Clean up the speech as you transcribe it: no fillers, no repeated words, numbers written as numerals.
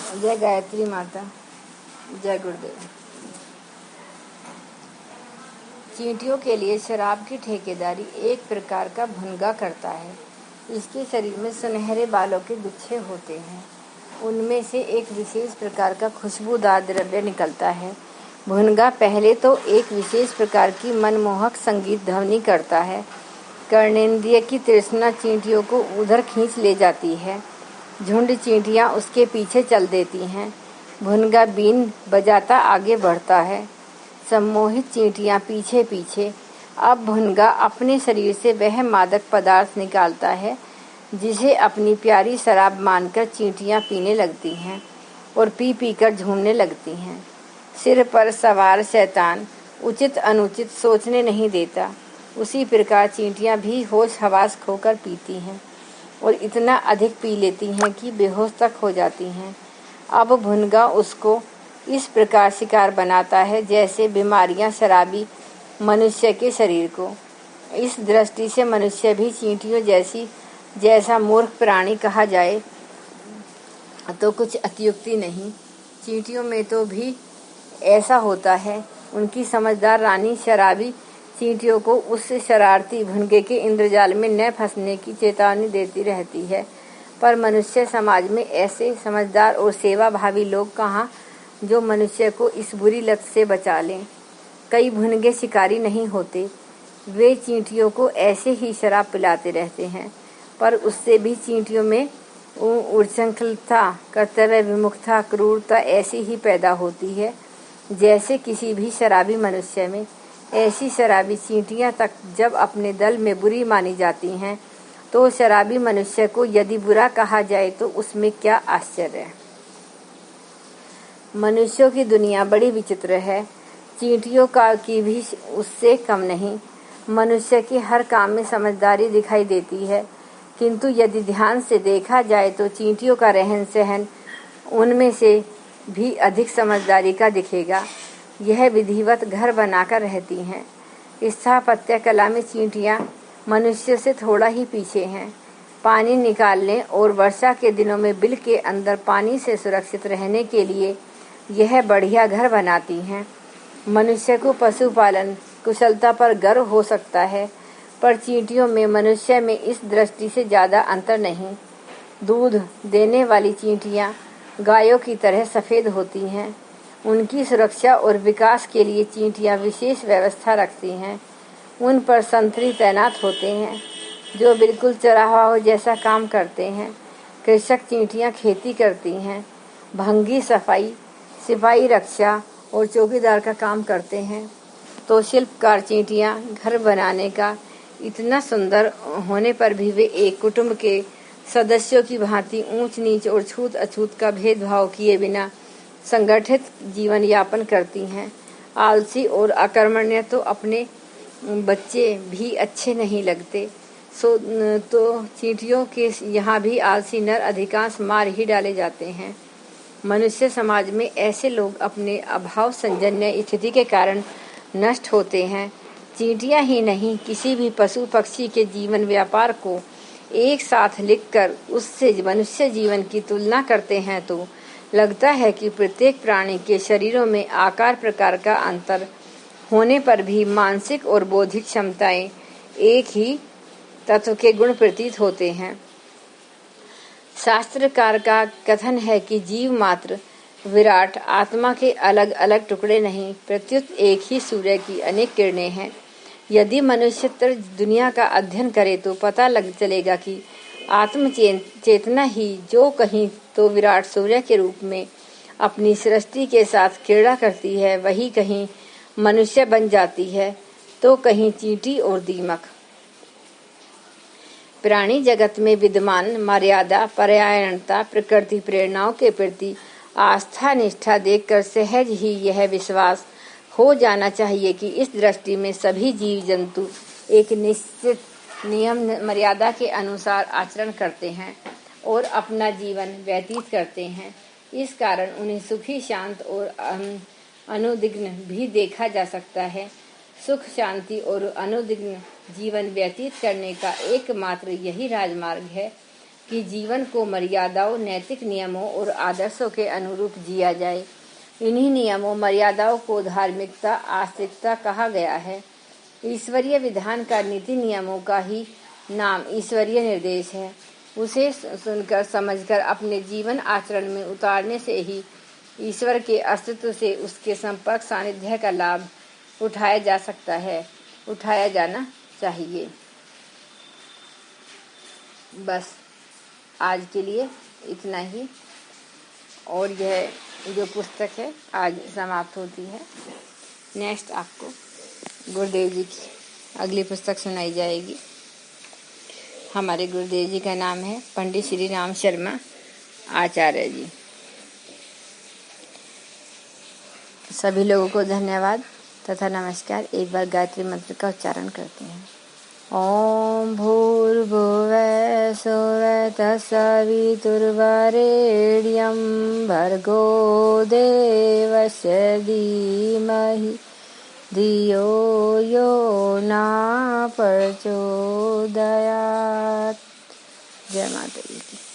जय गायत्री माता, जय गुरुदेव। चींटियों के लिए शराब की ठेकेदारी एक प्रकार का भुनगा करता है। इसके शरीर में सुनहरे बालों के गुच्छे होते हैं। उनमें से एक विशेष प्रकार का खुशबूदार द्रव्य निकलता है। भुनगा पहले तो एक विशेष प्रकार की मनमोहक संगीत ध्वनि करता है। कर्णेंद्रिय की तृष्णा चींटियों को उधर खींच ले जाती है। झुंड चींटियां उसके पीछे चल देती हैं। भुनगा बीन बजाता आगे बढ़ता है। सम्मोहित चींटियां पीछे पीछे। अब भुनगा अपने शरीर से वह मादक पदार्थ निकालता है जिसे अपनी प्यारी शराब मानकर चींटियां पीने लगती हैं और पी पी कर झूमने लगती हैं। सिर पर सवार शैतान उचित अनुचित सोचने नहीं देता। उसी प्रकार चींटियां भी होश हवास खोकर पीती हैं और इतना अधिक पी लेती हैं कि बेहोश तक हो जाती हैं। अब भुनगा उसको इस प्रकार शिकार बनाता है जैसे बीमारियां शराबी मनुष्य के शरीर को। इस दृष्टि से मनुष्य भी चींटियों जैसा मूर्ख प्राणी कहा जाए तो कुछ अतियुक्ति नहीं। चींटियों में तो भी ऐसा होता है। उनकी समझदार रानी शराबी चींटियों को उस शरारती भुनगे के इंद्रजाल में न फंसने की चेतावनी देती रहती है। पर मनुष्य समाज में ऐसे समझदार और सेवाभावी लोग कहाँ जो मनुष्य को इस बुरी लत से बचा लें। कई भुनगे शिकारी नहीं होते। वे चींटियों को ऐसे ही शराब पिलाते रहते हैं, पर उससे भी चींटियों में उच्छृंखलता, कर्तव्य विमुखता, क्रूरता ऐसी ही पैदा होती है जैसे किसी भी शराबी मनुष्य में। ऐसी शराबी चींटियां तक जब अपने दल में बुरी मानी जाती हैं तो शराबी मनुष्य को यदि बुरा कहा जाए तो उसमें क्या आश्चर्य है। मनुष्यों की दुनिया बड़ी विचित्र है। चींटियों की भी उससे कम नहीं। मनुष्य की हर काम में समझदारी दिखाई देती है, किंतु यदि ध्यान से देखा जाए तो चींटियों का रहन सहन उनमें से भी अधिक समझदारी का दिखेगा। यह विधिवत घर बनाकर रहती हैं। स्थापत्य कला में चींटियां मनुष्य से थोड़ा ही पीछे हैं। पानी निकालने और वर्षा के दिनों में बिल के अंदर पानी से सुरक्षित रहने के लिए यह बढ़िया घर बनाती हैं। मनुष्य को पशुपालन कुशलता पर गर्व हो सकता है, पर चींटियों में मनुष्य में इस दृष्टि से ज़्यादा अंतर नहीं। दूध देने वाली चींटियां गायों की तरह सफ़ेद होती हैं। उनकी सुरक्षा और विकास के लिए चींटियां विशेष व्यवस्था रखती हैं। उन पर संतरी तैनात होते हैं जो बिल्कुल चरवाहों जैसा काम करते हैं। कृषक चींटियां खेती करती हैं। भंगी सफाई, सिपाही रक्षा और चौकीदार का काम करते हैं। तो शिल्पकार चींटियां घर बनाने का इतना सुंदर होने पर भी वे एक कुटुंब के सदस्यों की भांति ऊंच नीच और छूत अछूत का भेदभाव किए बिना संगठित जीवन यापन करती हैं। आलसी और अकर्मण्य तो अपने बच्चे भी अच्छे नहीं लगते, तो चींटियों के यहाँ भी आलसी नर अधिकांश मार ही डाले जाते हैं। मनुष्य समाज में ऐसे लोग अपने अभाव संजन्य स्थिति के कारण नष्ट होते हैं। चींटियां ही नहीं, किसी भी पशु पक्षी के जीवन व्यापार को एक साथ लिखकर उससे मनुष्य जीवन की तुलना करते हैं तो लगता है कि प्रत्येक प्राणी के शरीरों में आकार प्रकार का अंतर होने पर भी मानसिक और बौद्धिक क्षमताएं एक ही तत्व के गुण प्रतीत होते हैं। शास्त्रकार का कथन है कि जीव मात्र विराट आत्मा के अलग अलग टुकड़े नहीं, प्रत्युत एक ही सूर्य की अनेक किरणें हैं। यदि मनुष्य दुनिया का अध्ययन करे तो पता लग चलेगा कि आत्म चेतना ही जो कहीं तो विराट सूर्य के रूप में अपनी सृष्टि के साथ क्रीड़ा करती है, वही कहीं मनुष्य बन जाती है तो कहीं चींटी और दीमक। प्राणी जगत में विद्यमान मर्यादा, परायणता, प्रकृति प्रेरणाओं के प्रति आस्था निष्ठा देखकर सहज ही यह विश्वास हो जाना चाहिए कि इस दृष्टि में सभी जीव जंतु एक निश्चित नियम मर्यादा के अनुसार आचरण करते हैं और अपना जीवन व्यतीत करते हैं। इस कारण उन्हें सुखी, शांत और अनुद्विग्न भी देखा जा सकता है। सुख, शांति और अनुद्विग्न जीवन व्यतीत करने का एकमात्र यही राजमार्ग है। कि जीवन को मर्यादाओं, नैतिक नियमों और आदर्शों के अनुरूप जिया जाए। इन्हीं नियमों, मर्यादाओं को धार्मिकता, आस्तिकता कहा गया है। ईश्वरीय विधान का नीति नियमों का ही नाम ईश्वरीय निर्देश है। उसे सुनकर, समझकर अपने जीवन आचरण में उतारने से ही ईश्वर के अस्तित्व से, उसके संपर्क सानिध्य का लाभ उठाया जा सकता है, उठाया जाना चाहिए। बस आज के लिए इतना ही। और यह जो पुस्तक है आज समाप्त होती है। नेक्स्ट आपको गुरुदेव जी की अगली पुस्तक सुनाई जाएगी। हमारे गुरुदेव जी का नाम है पंडित श्री राम शर्मा आचार्य जी। सभी लोगों को धन्यवाद तथा नमस्कार। एक बार गायत्री मंत्र का उच्चारण करते हैं। ओम भूर्भुवः स्वः तत्सवितुर्वरेण्यं भर्गो देवस्य धीमहि धियो यो न प्रचोदयात्। जय माता दी की।